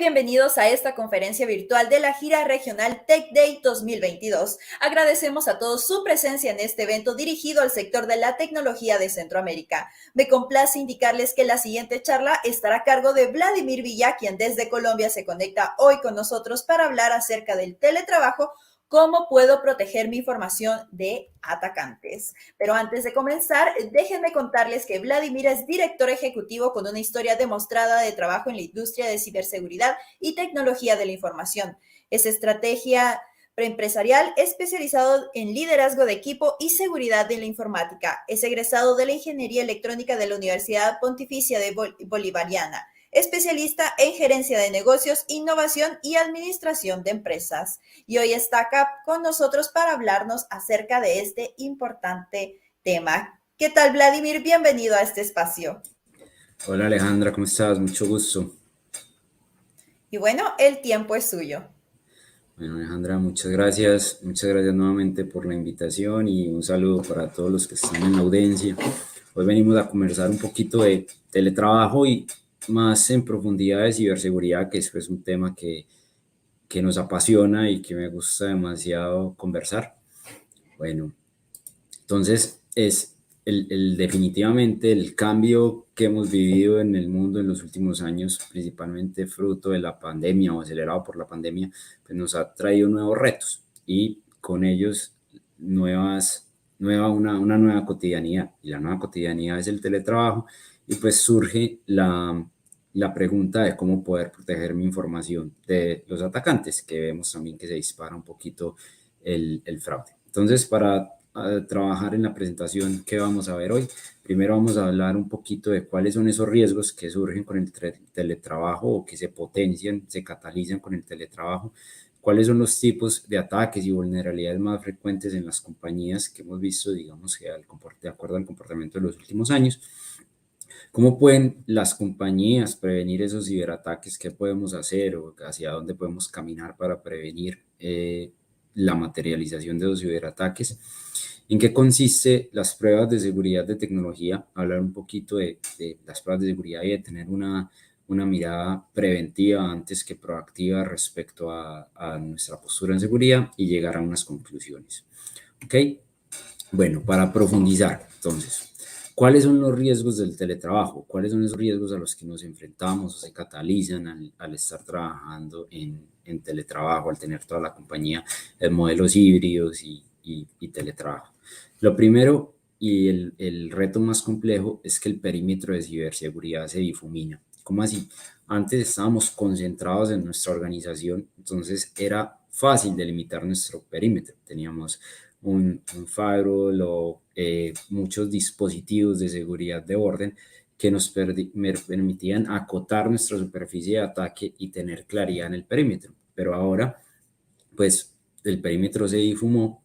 bienvenidos a esta conferencia virtual de la gira regional Tech Day 2022. Agradecemos a todos su presencia en este evento dirigido al sector de la tecnología de Centroamérica. Me complace indicarles que la siguiente charla estará a cargo de Vladimir Villa, quien desde Colombia se conecta hoy con nosotros para hablar acerca del teletrabajo. ¿Cómo puedo proteger mi información de atacantes? Pero antes de comenzar, déjenme contarles que Vladimir es director ejecutivo con una historia demostrada de trabajo en la industria de ciberseguridad y tecnología de la información. Es estrategia preempresarial especializado en liderazgo de equipo y seguridad de la informática. Es egresado de la Ingeniería Electrónica de la Universidad Pontificia de Bolivariana, especialista en gerencia de negocios, innovación y administración de empresas. Y hoy está acá con nosotros para hablarnos acerca de este importante tema. ¿Qué tal, Vladimir? Bienvenido a este espacio. Hola Alejandra, ¿cómo estás? Mucho gusto. Y bueno, el tiempo es suyo. Bueno, Alejandra, muchas gracias nuevamente por la invitación y un saludo para todos los que están en la audiencia. Hoy venimos a conversar un poquito de teletrabajo y más en profundidad de ciberseguridad, que es un tema que nos apasiona y que me gusta demasiado conversar. Bueno, entonces es definitivamente el cambio que hemos vivido en el mundo en los últimos años, principalmente fruto de la pandemia o acelerado por la pandemia, pues nos ha traído nuevos retos y con ellos una nueva cotidianidad. Y la nueva cotidianidad es el teletrabajo y pues surge la pregunta de cómo poder proteger mi información de los atacantes, que vemos también que se dispara un poquito el fraude. Entonces, para trabajar en la presentación que vamos a ver hoy, primero vamos a hablar un poquito de cuáles son esos riesgos que surgen con el teletrabajo o que se potencian, se catalizan con el teletrabajo, cuáles son los tipos de ataques y vulnerabilidades más frecuentes en las compañías que hemos visto, digamos, que de acuerdo al comportamiento de los últimos años. ¿Cómo pueden las compañías prevenir esos ciberataques? ¿Qué podemos hacer o hacia dónde podemos caminar para prevenir la materialización de los ciberataques? ¿En qué consiste las pruebas de seguridad de tecnología? Hablar un poquito de las pruebas de seguridad y de tener una mirada preventiva antes que proactiva respecto a nuestra postura en seguridad y llegar a unas conclusiones. ¿Ok? Bueno, para profundizar, entonces, ¿cuáles son los riesgos del teletrabajo? ¿Cuáles son esos riesgos a los que nos enfrentamos o se catalizan al estar trabajando en teletrabajo, al tener toda la compañía en modelos híbridos y teletrabajo? Lo primero y el reto más complejo es que el perímetro de ciberseguridad se difumina. ¿Cómo así? Antes estábamos concentrados en nuestra organización, entonces era fácil delimitar nuestro perímetro. Teníamos un firewall o muchos dispositivos de seguridad de orden que nos permitían acotar nuestra superficie de ataque y tener claridad en el perímetro. Pero ahora, pues el perímetro se difuminó,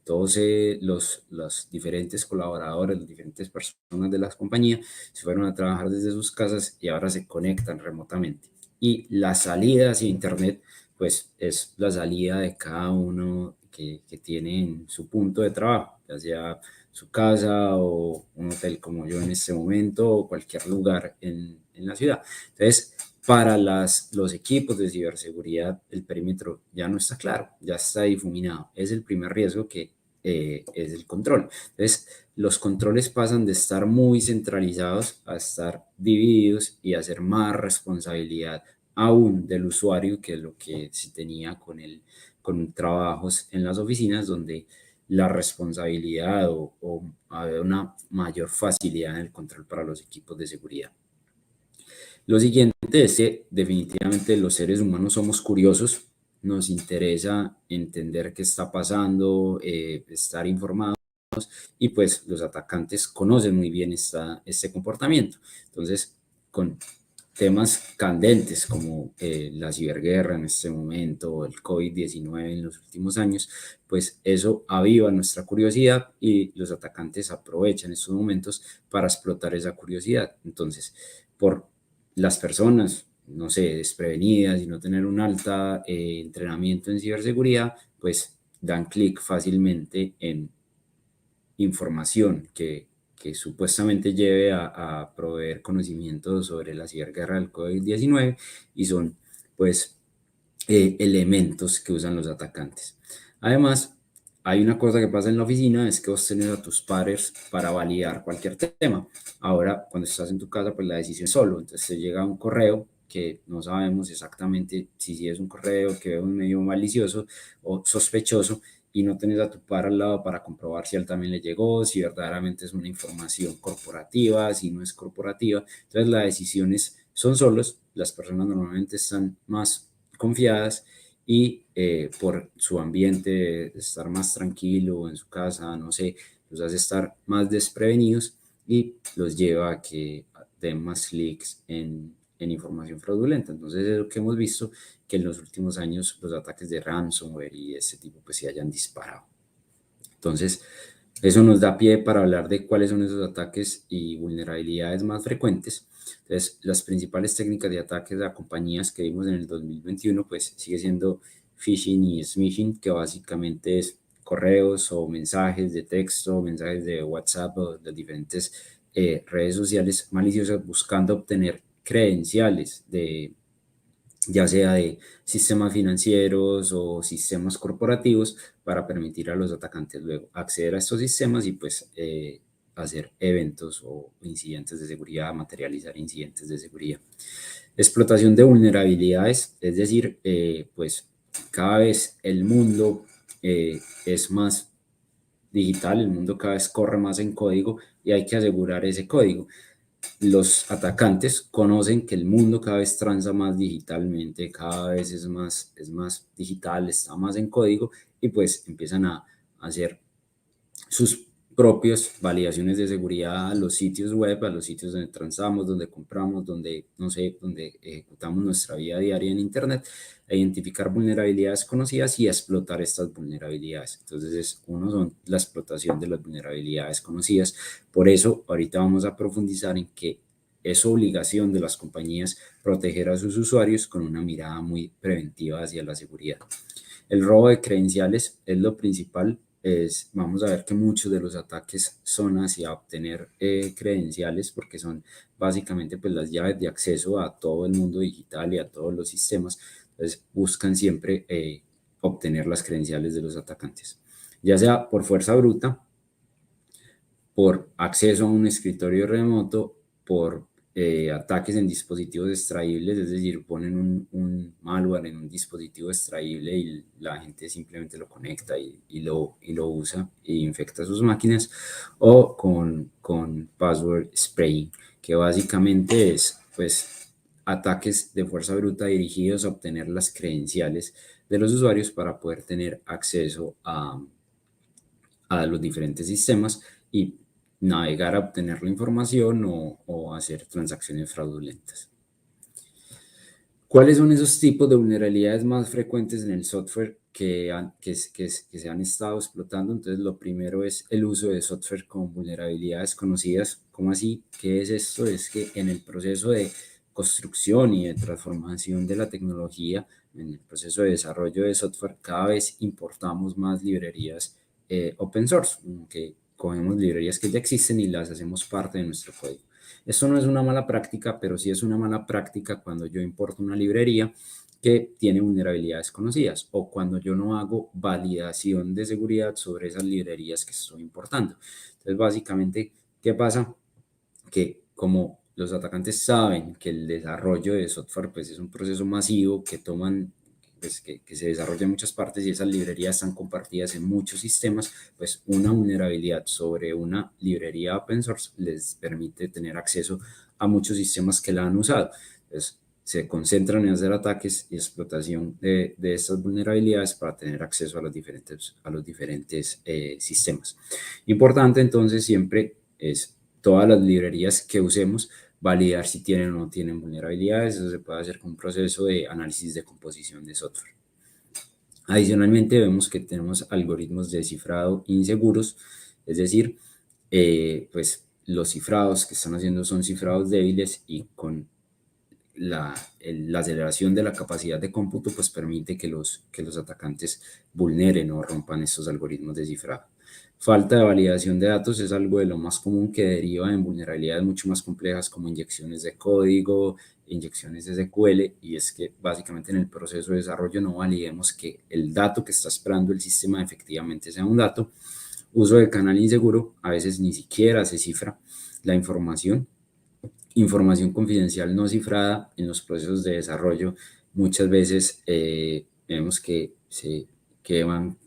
todos los diferentes colaboradores, las diferentes personas de las compañías se fueron a trabajar desde sus casas y ahora se conectan remotamente. Y la salida hacia Internet, pues es la salida de cada uno que tiene en su punto de trabajo, ya sea su casa o un hotel como yo en este momento o cualquier lugar en la ciudad. Entonces, para los equipos de ciberseguridad, el perímetro ya no está claro, ya está difuminado. Es el primer riesgo que es el control. Entonces, los controles pasan de estar muy centralizados a estar divididos y a ser más responsabilidad aún del usuario que lo que se tenía con trabajos en las oficinas donde la responsabilidad o había una mayor facilidad en el control para los equipos de seguridad. Lo siguiente es que definitivamente los seres humanos somos curiosos, nos interesa entender qué está pasando, estar informados y pues los atacantes conocen muy bien este comportamiento. Entonces, con temas candentes como la ciberguerra en este momento o el COVID-19 en los últimos años, pues eso aviva nuestra curiosidad y los atacantes aprovechan estos momentos para explotar esa curiosidad. Entonces, por las personas, no sé, desprevenidas y no tener un alta entrenamiento en ciberseguridad, pues dan clic fácilmente en información que que supuestamente lleve a proveer conocimientos sobre la ciberguerra del COVID-19 y son pues elementos que usan los atacantes. Además, hay una cosa que pasa en la oficina, es que vos tenés a tus pares para validar cualquier tema. Ahora, cuando estás en tu casa, pues la decisión es solo. Entonces te llega un correo que no sabemos exactamente si es un correo que vemos medio malicioso o sospechoso y no tenés a tu par al lado para comprobar si a él también le llegó, si verdaderamente es una información corporativa, si no es corporativa. Entonces las decisiones son solos, las personas normalmente están más confiadas y por su ambiente, de estar más tranquilo en su casa, no sé, los hace estar más desprevenidos y los lleva a que den más clics en información fraudulenta. Entonces es lo que hemos visto, que en los últimos años los ataques de ransomware y ese tipo pues se hayan disparado. Entonces eso nos da pie para hablar de cuáles son esos ataques y vulnerabilidades más frecuentes. Entonces, las principales técnicas de ataques a compañías que vimos en el 2021, pues sigue siendo phishing y smishing, que básicamente es correos o mensajes de texto, mensajes de WhatsApp o de diferentes redes sociales maliciosas buscando obtener credenciales de ya sea de sistemas financieros o sistemas corporativos, para permitir a los atacantes luego acceder a estos sistemas y pues hacer eventos o incidentes de seguridad, materializar incidentes de seguridad. Explotación de vulnerabilidades, es decir, pues cada vez el mundo es más digital, el mundo cada vez corre más en código y hay que asegurar ese código. Los atacantes conocen que el mundo cada vez transa más digitalmente, cada vez es más digital, está más en código y pues empiezan a hacer sus propias validaciones de seguridad a los sitios web, a los sitios donde transamos, donde compramos, donde, no sé, donde ejecutamos nuestra vida diaria en Internet, a identificar vulnerabilidades conocidas y a explotar estas vulnerabilidades. Entonces, uno son la explotación de las vulnerabilidades conocidas. Por eso, ahorita vamos a profundizar en que es obligación de las compañías proteger a sus usuarios con una mirada muy preventiva hacia la seguridad. El robo de credenciales es lo principal. Vamos a ver que muchos de los ataques son hacia obtener credenciales, porque son básicamente pues las llaves de acceso a todo el mundo digital y a todos los sistemas. Entonces buscan siempre obtener las credenciales de los atacantes, ya sea por fuerza bruta, por acceso a un escritorio remoto, por ataques en dispositivos extraíbles, es decir, ponen un malware en un dispositivo extraíble y la gente simplemente lo conecta y lo usa e infecta sus máquinas, o con password spraying, que básicamente es pues ataques de fuerza bruta dirigidos a obtener las credenciales de los usuarios para poder tener acceso a los diferentes sistemas y navegar a obtener la información o hacer transacciones fraudulentas. ¿Cuáles son esos tipos de vulnerabilidades más frecuentes en el software que se han estado explotando? Entonces, lo primero es el uso de software con vulnerabilidades conocidas. ¿Cómo así? ¿Qué es esto? Es que en el proceso de construcción y de transformación de la tecnología, en el proceso de desarrollo de software, cada vez importamos más librerías open source, que cogemos librerías que ya existen y las hacemos parte de nuestro código. Esto no es una mala práctica, pero sí es una mala práctica cuando yo importo una librería que tiene vulnerabilidades conocidas o cuando yo no hago validación de seguridad sobre esas librerías que estoy importando. Entonces, básicamente, ¿qué pasa? Que como los atacantes saben que el desarrollo de software pues, es un proceso masivo que toman pues, que se desarrolla en muchas partes y esas librerías están compartidas en muchos sistemas, pues una vulnerabilidad sobre una librería open source les permite tener acceso a muchos sistemas que la han usado. Entonces, se concentran en hacer ataques y explotación de estas vulnerabilidades para tener acceso a los diferentes sistemas. Importante entonces siempre es todas las librerías que usemos, validar si tienen o no tienen vulnerabilidades. Eso se puede hacer con un proceso de análisis de composición de software. Adicionalmente, vemos que tenemos algoritmos de cifrado inseguros, es decir, pues los cifrados que están haciendo son cifrados débiles y con la aceleración de la capacidad de cómputo pues permite que los atacantes vulneren o rompan estos algoritmos de cifrado. Falta de validación de datos es algo de lo más común que deriva en vulnerabilidades mucho más complejas como inyecciones de código, inyecciones de SQL, y es que básicamente en el proceso de desarrollo no validemos que el dato que está esperando el sistema efectivamente sea un dato. Uso de canal inseguro, a veces ni siquiera se cifra la información confidencial no cifrada en los procesos de desarrollo. Muchas veces vemos que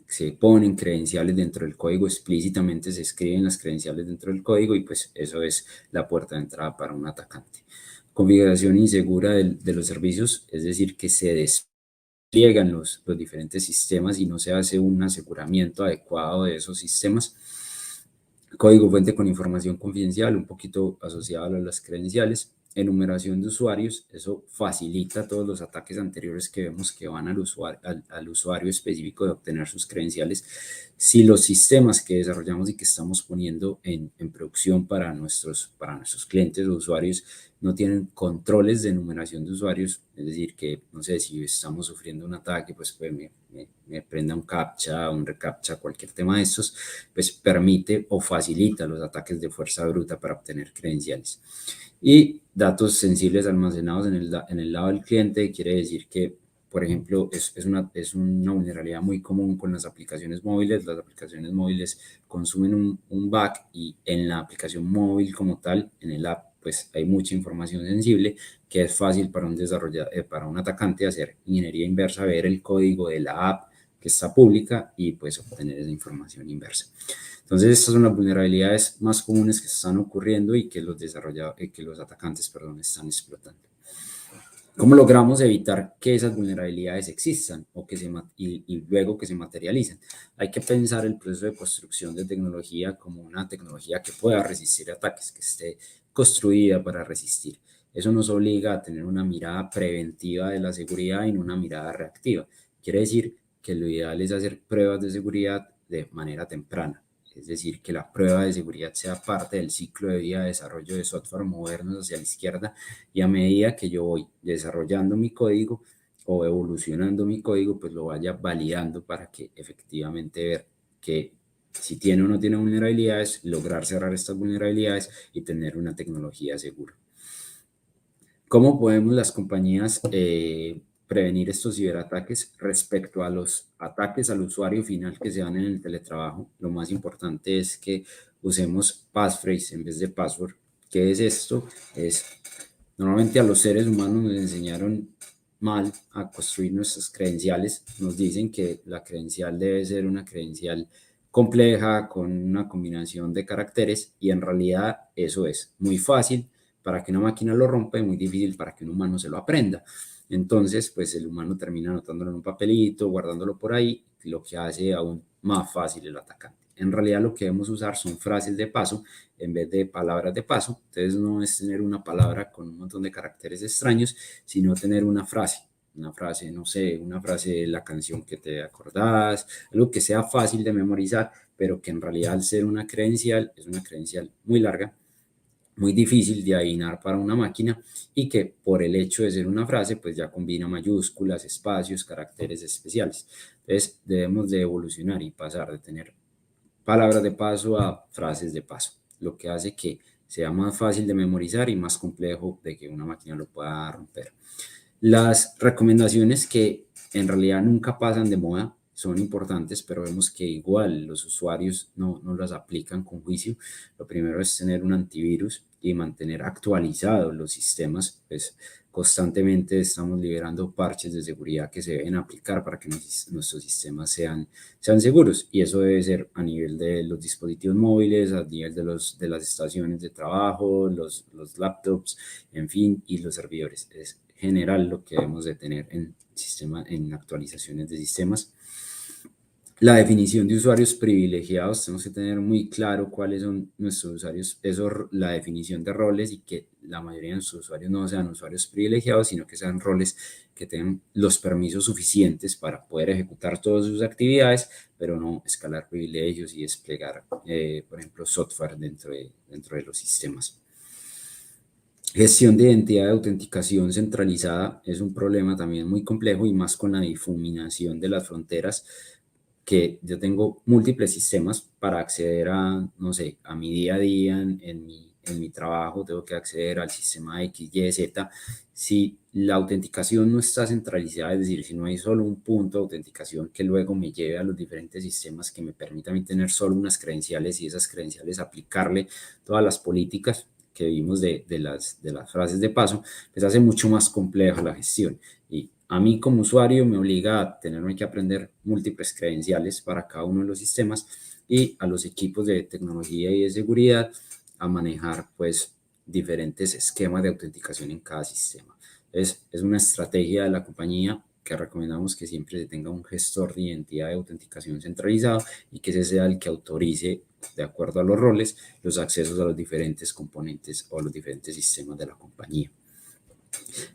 se ponen credenciales dentro del código, explícitamente se escriben las credenciales dentro del código, y pues eso es la puerta de entrada para un atacante. Configuración insegura de los servicios, es decir, que se despliegan los diferentes sistemas y no se hace un aseguramiento adecuado de esos sistemas. Código fuente con información confidencial, un poquito asociado a las credenciales. Enumeración de usuarios, eso facilita todos los ataques anteriores que vemos que van al usuario específico de obtener sus credenciales. Si los sistemas que desarrollamos y que estamos poniendo en producción para nuestros clientes o usuarios no tienen controles de enumeración de usuarios, es decir, que, no sé, si estamos sufriendo un ataque, pues me prenda un captcha, un recaptcha, cualquier tema de estos, pues permite o facilita los ataques de fuerza bruta para obtener credenciales. Y datos sensibles almacenados en el lado del cliente, quiere decir que, por ejemplo, es una vulnerabilidad muy común con las aplicaciones móviles. Las aplicaciones móviles consumen un back, y en la aplicación móvil como tal, en el app, pues hay mucha información sensible que es fácil para un atacante hacer ingeniería inversa, ver el código de la app que está pública y pues obtener esa información inversa. Entonces, estas son las vulnerabilidades más comunes que están ocurriendo y que los atacantes están explotando. ¿Cómo logramos evitar que esas vulnerabilidades existan y luego que se materialicen? Hay que pensar el proceso de construcción de tecnología como una tecnología que pueda resistir ataques, que esté construida para resistir. Eso nos obliga a tener una mirada preventiva de la seguridad y no una mirada reactiva. Quiere decir que lo ideal es hacer pruebas de seguridad de manera temprana. Es decir, que la prueba de seguridad sea parte del ciclo de vida de desarrollo de software modernos hacia la izquierda, y a medida que yo voy desarrollando mi código o evolucionando mi código, pues lo vaya validando para que efectivamente ver que si tiene o no tiene vulnerabilidades, lograr cerrar estas vulnerabilidades y tener una tecnología segura. ¿Cómo podemos las compañías prevenir estos ciberataques? Respecto a los ataques al usuario final que se dan en el teletrabajo, lo más importante es que usemos passphrase en vez de password. ¿Qué es esto? Normalmente a los seres humanos nos enseñaron mal a construir nuestras credenciales. Nos dicen que la credencial debe ser una credencial compleja con una combinación de caracteres, y en realidad eso es muy fácil para que una máquina lo rompa y muy difícil para que un humano se lo aprenda. Entonces, pues el humano termina anotándolo en un papelito, guardándolo por ahí, lo que hace aún más fácil el atacante. En realidad lo que debemos usar son frases de paso en vez de palabras de paso. Entonces no es tener una palabra con un montón de caracteres extraños, sino tener una frase, no sé, una frase de la canción que te acordás, algo que sea fácil de memorizar, pero que en realidad al ser una credencial, es una credencial muy larga, muy difícil de adivinar para una máquina, y que por el hecho de ser una frase, pues ya combina mayúsculas, espacios, caracteres especiales. Entonces debemos de evolucionar y pasar de tener palabras de paso a frases de paso, lo que hace que sea más fácil de memorizar y más complejo de que una máquina lo pueda romper. Las recomendaciones, que en realidad nunca pasan de moda, son importantes, pero vemos que igual los usuarios no las aplican con juicio. Lo primero es tener un antivirus y mantener actualizados los sistemas, pues constantemente estamos liberando parches de seguridad que se deben aplicar para que nuestros sistemas sean seguros, y eso debe ser a nivel de los dispositivos móviles, a nivel de las estaciones de trabajo, los laptops, en fin, y los servidores. Es general lo que debemos de tener en actualizaciones de sistemas. La definición de usuarios privilegiados, tenemos que tener muy claro cuáles son nuestros usuarios, la definición de roles, y que la mayoría de nuestros usuarios no sean usuarios privilegiados, sino que sean roles que tengan los permisos suficientes para poder ejecutar todas sus actividades, pero no escalar privilegios y desplegar, por ejemplo, software dentro de los sistemas. Gestión de identidad de autenticación centralizada es un problema también muy complejo y más con la difuminación de las fronteras, que yo tengo múltiples sistemas para acceder a, no sé, a mi día a día en mi trabajo, tengo que acceder al sistema X, Y, Z. Si la autenticación no está centralizada, es decir, si no hay solo un punto de autenticación que luego me lleve a los diferentes sistemas que me permitan tener solo unas credenciales y esas credenciales aplicarle todas las políticas que vimos de las frases de paso, pues hace mucho más compleja la gestión. Y a mí como usuario me obliga a tenerme que aprender múltiples credenciales para cada uno de los sistemas y a los equipos de tecnología y de seguridad a manejar pues diferentes esquemas de autenticación en cada sistema. Es una estrategia de la compañía que recomendamos que siempre se tenga un gestor de identidad de autenticación centralizado y que ese sea el que autorice, de acuerdo a los roles, los accesos a los diferentes componentes o los diferentes sistemas de la compañía.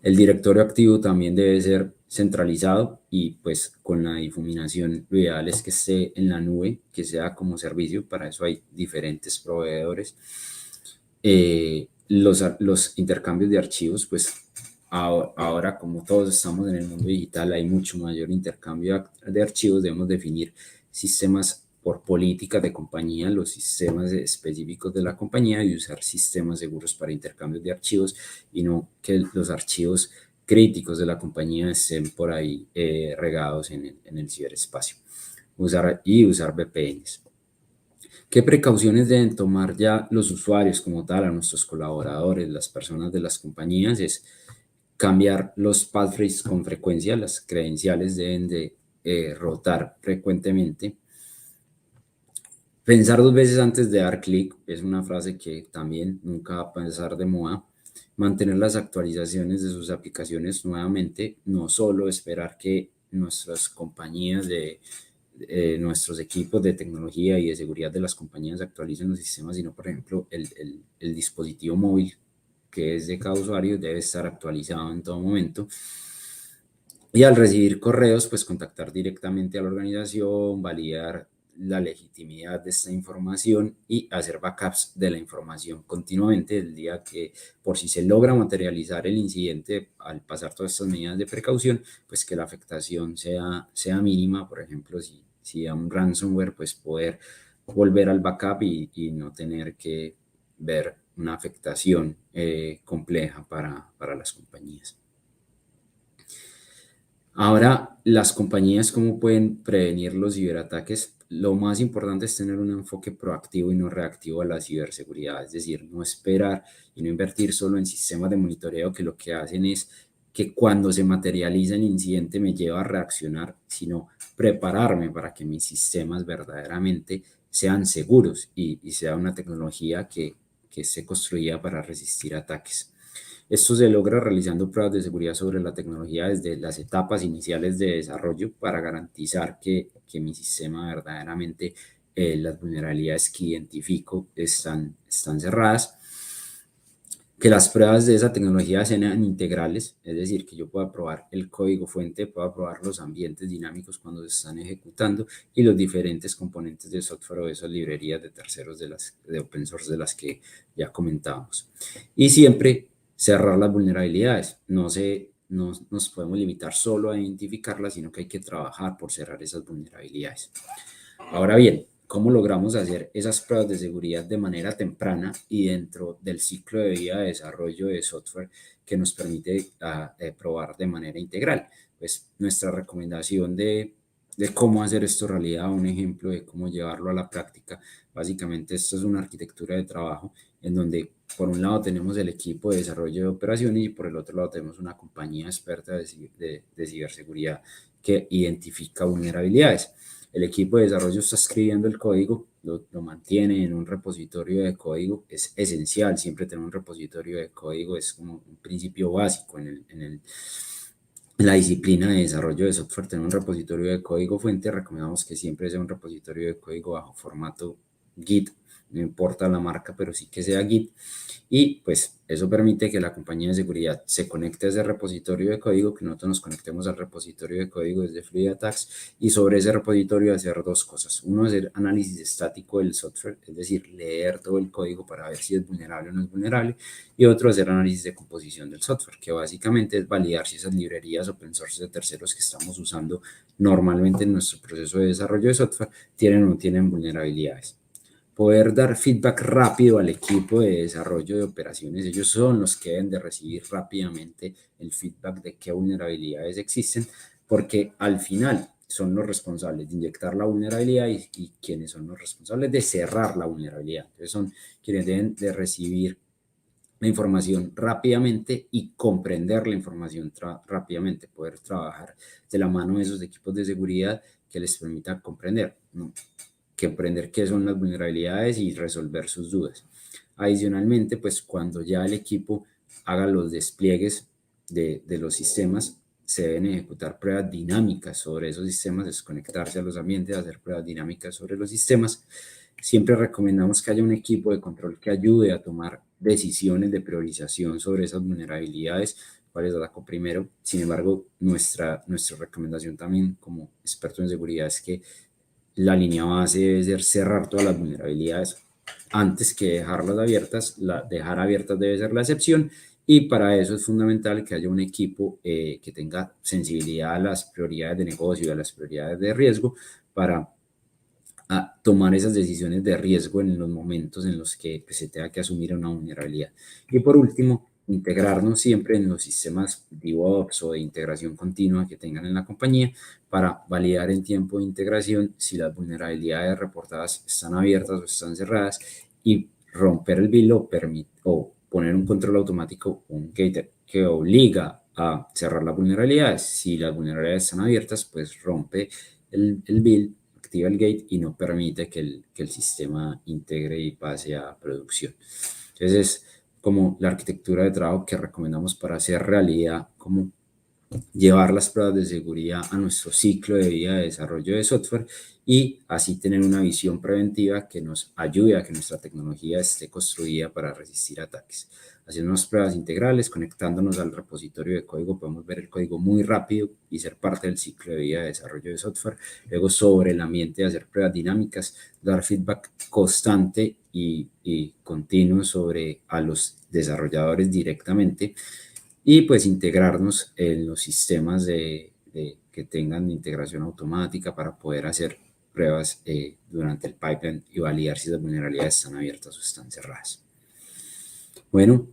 El directorio activo también debe ser centralizado y pues con la difuminación lo ideal es que esté en la nube, que sea como servicio, para eso hay diferentes proveedores. Los intercambios de archivos, pues ahora como todos estamos en el mundo digital, hay mucho mayor intercambio de archivos, debemos definir sistemas por políticas de compañía, los sistemas específicos de la compañía y usar sistemas seguros para intercambios de archivos y no que los archivos críticos de la compañía estén por ahí regados en el ciberespacio. Usar VPNs. ¿Qué precauciones deben tomar ya los usuarios como tal, a nuestros colaboradores, las personas de las compañías? Es cambiar los passphrases con frecuencia, las credenciales deben de rotar frecuentemente. Pensar dos veces antes de dar clic es una frase que también nunca va a pasar de moda. Mantener las actualizaciones de sus aplicaciones nuevamente, no solo esperar que nuestras compañías nuestros equipos de tecnología y de seguridad de las compañías actualicen los sistemas, sino, por ejemplo, el dispositivo móvil que es de cada usuario debe estar actualizado en todo momento. Y al recibir correos, pues contactar directamente a la organización, validar la legitimidad de esta información y hacer backups de la información continuamente el día que, por si se logra materializar el incidente al pasar todas estas medidas de precaución, pues que la afectación sea mínima. Por ejemplo, si a un ransomware, pues poder volver al backup y no tener que ver una afectación compleja para las compañías. Ahora, las compañías, ¿cómo pueden prevenir los ciberataques? Lo más importante es tener un enfoque proactivo y no reactivo a la ciberseguridad, es decir, no esperar y no invertir solo en sistemas de monitoreo que lo que hacen es que cuando se materializa el incidente me lleva a reaccionar, sino prepararme para que mis sistemas verdaderamente sean seguros y sea una tecnología que esté construida para resistir ataques. Esto se logra realizando pruebas de seguridad sobre la tecnología desde las etapas iniciales de desarrollo para garantizar que mi sistema verdaderamente, las vulnerabilidades que identifico están cerradas, que las pruebas de esa tecnología sean integrales, es decir, que yo pueda probar el código fuente, pueda probar los ambientes dinámicos cuando se están ejecutando y los diferentes componentes de software o de esas librerías de terceros de open source de las que ya comentábamos. Y siempre cerrar las vulnerabilidades. No nos podemos limitar solo a identificarlas, sino que hay que trabajar por cerrar esas vulnerabilidades. Ahora bien, ¿cómo logramos hacer esas pruebas de seguridad de manera temprana y dentro del ciclo de vida de desarrollo de software que nos permite probar de manera integral? Pues nuestra recomendación de cómo hacer esto realidad, un ejemplo de cómo llevarlo a la práctica. Básicamente esto es una arquitectura de trabajo en donde por un lado tenemos el equipo de desarrollo de operaciones y por el otro lado tenemos una compañía experta de ciberseguridad que identifica vulnerabilidades. El equipo de desarrollo está escribiendo el código, lo mantiene en un repositorio de código. Es esencial siempre tener un repositorio de código, es como un principio básico en la disciplina de desarrollo de software, tener un repositorio de código fuente. Recomendamos que siempre sea un repositorio de código bajo formato Git, no importa la marca, pero sí que sea Git. Y pues eso permite que la compañía de seguridad se conecte a ese repositorio de código, que nosotros nos conectemos al repositorio de código desde Fluid Attacks y sobre ese repositorio hacer dos cosas. Uno, hacer análisis estático del software, es decir, leer todo el código para ver si es vulnerable o no es vulnerable. Y otro, hacer análisis de composición del software, que básicamente es validar si esas librerías open source de terceros que estamos usando normalmente en nuestro proceso de desarrollo de software tienen o no tienen vulnerabilidades. Poder dar feedback rápido al equipo de desarrollo de operaciones. Ellos son los que deben de recibir rápidamente el feedback de qué vulnerabilidades existen, porque al final son los responsables de inyectar la vulnerabilidad y quienes son los responsables de cerrar la vulnerabilidad. Entonces son quienes deben de recibir la información rápidamente y comprender la información rápidamente, poder trabajar de la mano de esos equipos de seguridad que les permita comprender, ¿no? Que aprender qué son las vulnerabilidades y resolver sus dudas. Adicionalmente, pues cuando ya el equipo haga los despliegues de los sistemas, se deben ejecutar pruebas dinámicas sobre esos sistemas, desconectarse a los ambientes, hacer pruebas dinámicas sobre los sistemas. Siempre recomendamos que haya un equipo de control que ayude a tomar decisiones de priorización sobre esas vulnerabilidades, cuáles ataco primero. Sin embargo, nuestra recomendación también como experto en seguridad es que la línea base debe ser cerrar todas las vulnerabilidades antes que dejarlas abiertas. Dejar abiertas debe ser la excepción y para eso es fundamental que haya un equipo que tenga sensibilidad a las prioridades de negocio y a las prioridades de riesgo para tomar esas decisiones de riesgo en los momentos en los que pues, se tenga que asumir una vulnerabilidad. Y por último, integrarnos siempre en los sistemas DevOps o de integración continua que tengan en la compañía para validar en tiempo de integración si las vulnerabilidades reportadas están abiertas o están cerradas y romper el build o poner un control automático, un gater que obliga a cerrar las vulnerabilidades. Si las vulnerabilidades están abiertas, pues rompe el build, activa el gate y no permite que el sistema integre y pase a producción. Entonces es como la arquitectura de trabajo que recomendamos para hacer realidad, como llevar las pruebas de seguridad a nuestro ciclo de vida de desarrollo de software y así tener una visión preventiva que nos ayude a que nuestra tecnología esté construida para resistir ataques. Haciendo unas pruebas integrales, conectándonos al repositorio de código, podemos ver el código muy rápido y ser parte del ciclo de vida de desarrollo de software. Luego, sobre el ambiente, hacer pruebas dinámicas, dar feedback constante y continuo sobre a los desarrolladores directamente y pues integrarnos en los sistemas que tengan integración automática para poder hacer pruebas durante el pipeline y validar si las vulnerabilidades están abiertas o están cerradas. Bueno,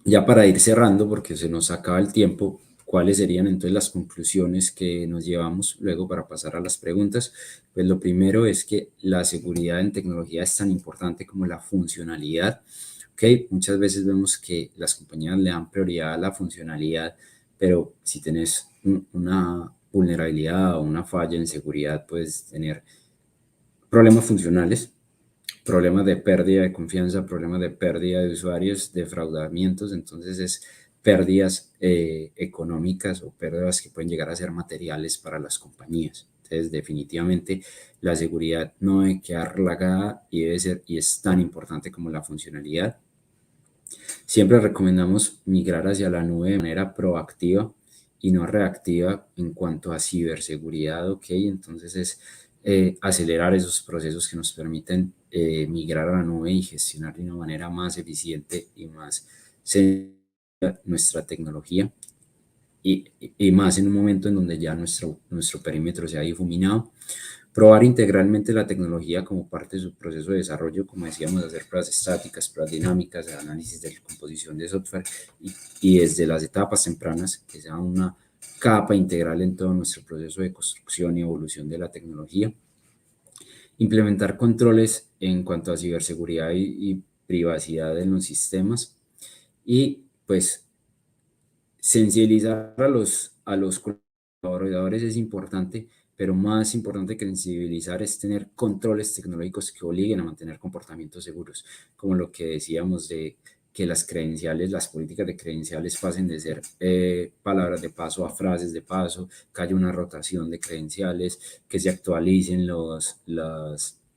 ya para ir cerrando, porque se nos acaba el tiempo, ¿cuáles serían entonces las conclusiones que nos llevamos luego para pasar a las preguntas? Pues lo primero es que la seguridad en tecnología es tan importante como la funcionalidad. Okay, muchas veces vemos que las compañías le dan prioridad a la funcionalidad, pero si tenés una vulnerabilidad o una falla en seguridad, puedes tener problemas funcionales, problemas de pérdida de confianza, problemas de pérdida de usuarios, defraudamientos, entonces es pérdidas económicas o pérdidas que pueden llegar a ser materiales para las compañías. Entonces, definitivamente la seguridad no debe quedar relagada y debe ser y es tan importante como la funcionalidad. Siempre recomendamos migrar hacia la nube de manera proactiva y no reactiva en cuanto a ciberseguridad, ¿ok? Entonces es acelerar esos procesos que nos permiten migrar a la nube y gestionar de una manera más eficiente y más sencilla nuestra tecnología y más en un momento en donde ya nuestro perímetro se ha difuminado. Probar integralmente la tecnología como parte de su proceso de desarrollo, como decíamos, hacer pruebas estáticas, pruebas dinámicas, análisis de composición de software y desde las etapas tempranas, que sea una capa integral en todo nuestro proceso de construcción y evolución de la tecnología. Implementar controles en cuanto a ciberseguridad y privacidad en los sistemas y pues sensibilizar a los colaboradores es importante, pero más importante que sensibilizar es tener controles tecnológicos que obliguen a mantener comportamientos seguros, como lo que decíamos de que las credenciales, las políticas de credenciales pasen de ser palabras de paso a frases de paso, que haya una rotación de credenciales, que se actualicen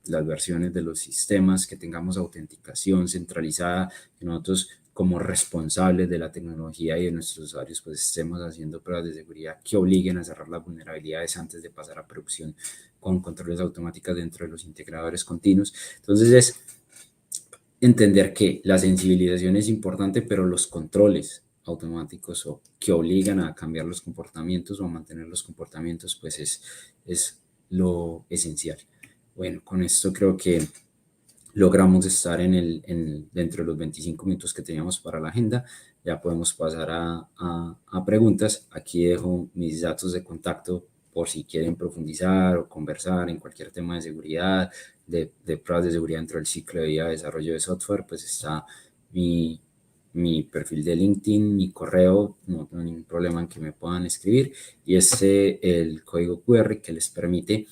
las versiones de los sistemas, que tengamos autenticación centralizada, que nosotros como responsables de la tecnología y de nuestros usuarios, pues estemos haciendo pruebas de seguridad que obliguen a cerrar las vulnerabilidades antes de pasar a producción con controles automáticos dentro de los integradores continuos. Entonces es entender que la sensibilización es importante, pero los controles automáticos o que obligan a cambiar los comportamientos o a mantener los comportamientos, pues es lo esencial. Bueno, con esto creo que logramos estar dentro de los 25 minutos que teníamos para la agenda. Ya podemos pasar a preguntas. Aquí dejo mis datos de contacto por si quieren profundizar o conversar en cualquier tema de seguridad, de pruebas de seguridad dentro del ciclo de vida de desarrollo de software. Pues está mi perfil de LinkedIn, mi correo, no tengo ningún problema en que me puedan escribir, y el código QR que les permite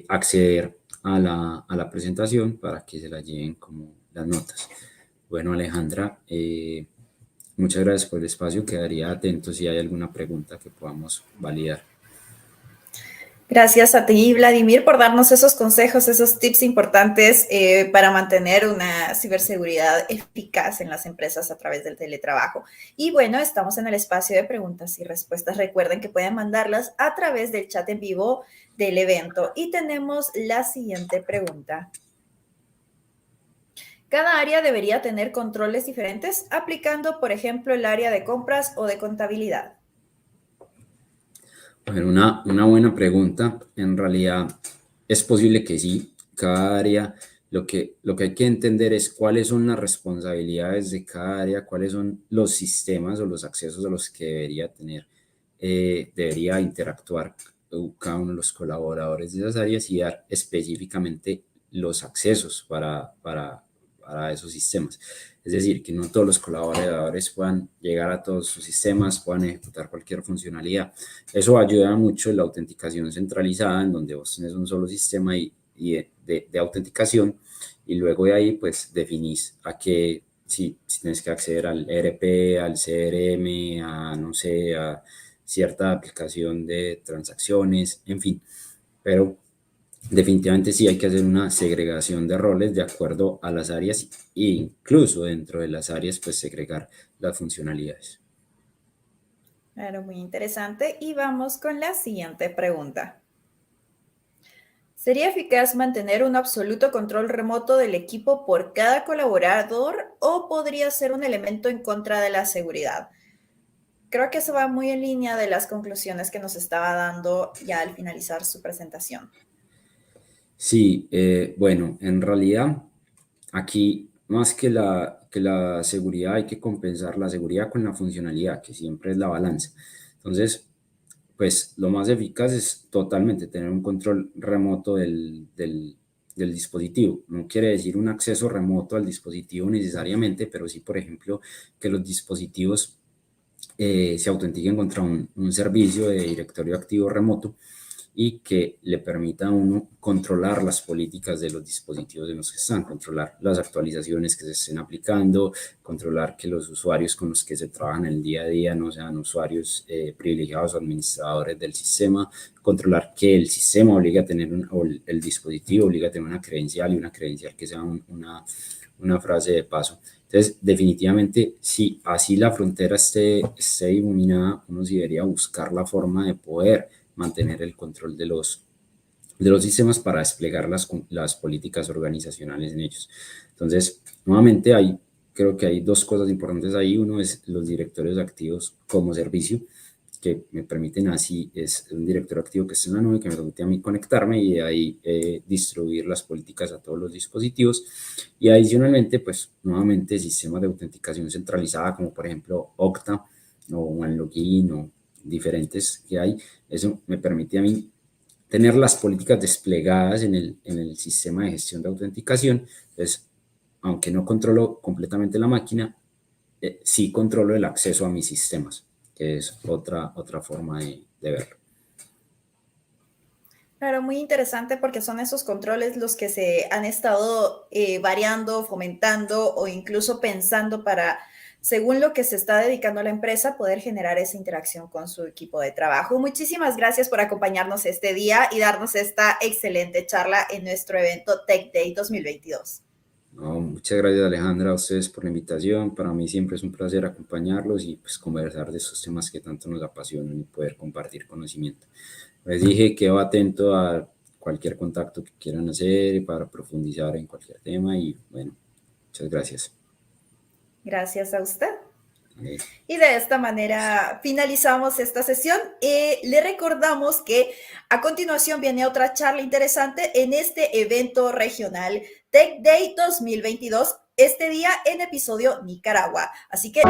acceder a la presentación para que se la lleven como las notas. Bueno, Alejandra, muchas gracias por el espacio. Quedaría atento si hay alguna pregunta que podamos validar. Gracias a ti, Vladimir, por darnos esos consejos, esos tips importantes para mantener una ciberseguridad eficaz en las empresas a través del teletrabajo. Y bueno, estamos en el espacio de preguntas y respuestas. Recuerden que pueden mandarlas a través del chat en vivo del evento. Y tenemos la siguiente pregunta. Cada área debería tener controles diferentes, aplicando, por ejemplo, el área de compras o de contabilidad. Bueno, una buena pregunta. En realidad es posible que sí. Cada área, lo que hay que entender es cuáles son las responsabilidades de cada área, cuáles son los sistemas o los accesos a los que debería tener, debería interactuar cada uno de los colaboradores de esas áreas y dar específicamente los accesos para esos sistemas. Es decir, que no todos los colaboradores puedan llegar a todos sus sistemas, puedan ejecutar cualquier funcionalidad. Eso ayuda mucho en la autenticación centralizada, en donde vos tenés un solo sistema de autenticación, y luego de ahí pues definís a qué, si tienes que acceder al ERP, al CRM, a no sé, a cierta aplicación de transacciones, en fin. Pero definitivamente sí hay que hacer una segregación de roles de acuerdo a las áreas e incluso dentro de las áreas pues segregar las funcionalidades. Claro, muy interesante. Y vamos con la siguiente pregunta. ¿Sería eficaz mantener un absoluto control remoto del equipo por cada colaborador o podría ser un elemento en contra de la seguridad? Creo que eso va muy en línea de las conclusiones que nos estaba dando ya al finalizar su presentación. Sí, bueno, en realidad aquí más que la seguridad hay que compensar la seguridad con la funcionalidad, que siempre es la balanza. Entonces, pues lo más eficaz es totalmente tener un control remoto del dispositivo. No quiere decir un acceso remoto al dispositivo necesariamente, pero sí, por ejemplo, que los dispositivos se autentiquen contra un servicio de directorio activo remoto y que le permita a uno controlar las políticas de los dispositivos en los que están, controlar las actualizaciones que se estén aplicando, controlar que los usuarios con los que se trabajan el día a día no sean usuarios privilegiados o administradores del sistema, controlar que el sistema obligue a tener o el dispositivo obliga a tener una credencial, y una credencial que sea una frase de paso. Entonces, definitivamente, si así la frontera esté iluminada, uno sí debería buscar la forma de poder mantener el control de los sistemas para desplegar las políticas organizacionales en ellos. Entonces, nuevamente, creo que hay dos cosas importantes ahí. Uno es los directorios activos como servicio, que me permiten así, es un directorio activo que está en la nube, que me permite a mí conectarme y de ahí distribuir las políticas a todos los dispositivos. Y adicionalmente, pues nuevamente sistemas de autenticación centralizada, como por ejemplo Okta o OneLogin o diferentes que hay. Eso me permite a mí tener las políticas desplegadas en el sistema de gestión de autenticación. Entonces, aunque no controlo completamente la máquina, sí controlo el acceso a mis sistemas, que es otra forma de verlo. Claro, muy interesante porque son esos controles los que se han estado variando, fomentando o incluso pensando para según lo que se está dedicando la empresa, poder generar esa interacción con su equipo de trabajo. Muchísimas gracias por acompañarnos este día y darnos esta excelente charla en nuestro evento Tech Day 2022. No, muchas gracias, Alejandra, a ustedes por la invitación. Para mí siempre es un placer acompañarlos y pues conversar de estos temas que tanto nos apasionan y poder compartir conocimiento. Les dije, quedo atento a cualquier contacto que quieran hacer para profundizar en cualquier tema y bueno, muchas gracias. Gracias a usted. Okay. Y de esta manera finalizamos esta sesión. Le recordamos que a continuación viene otra charla interesante en este evento regional Tech Day 2022, este día en episodio Nicaragua. Así que...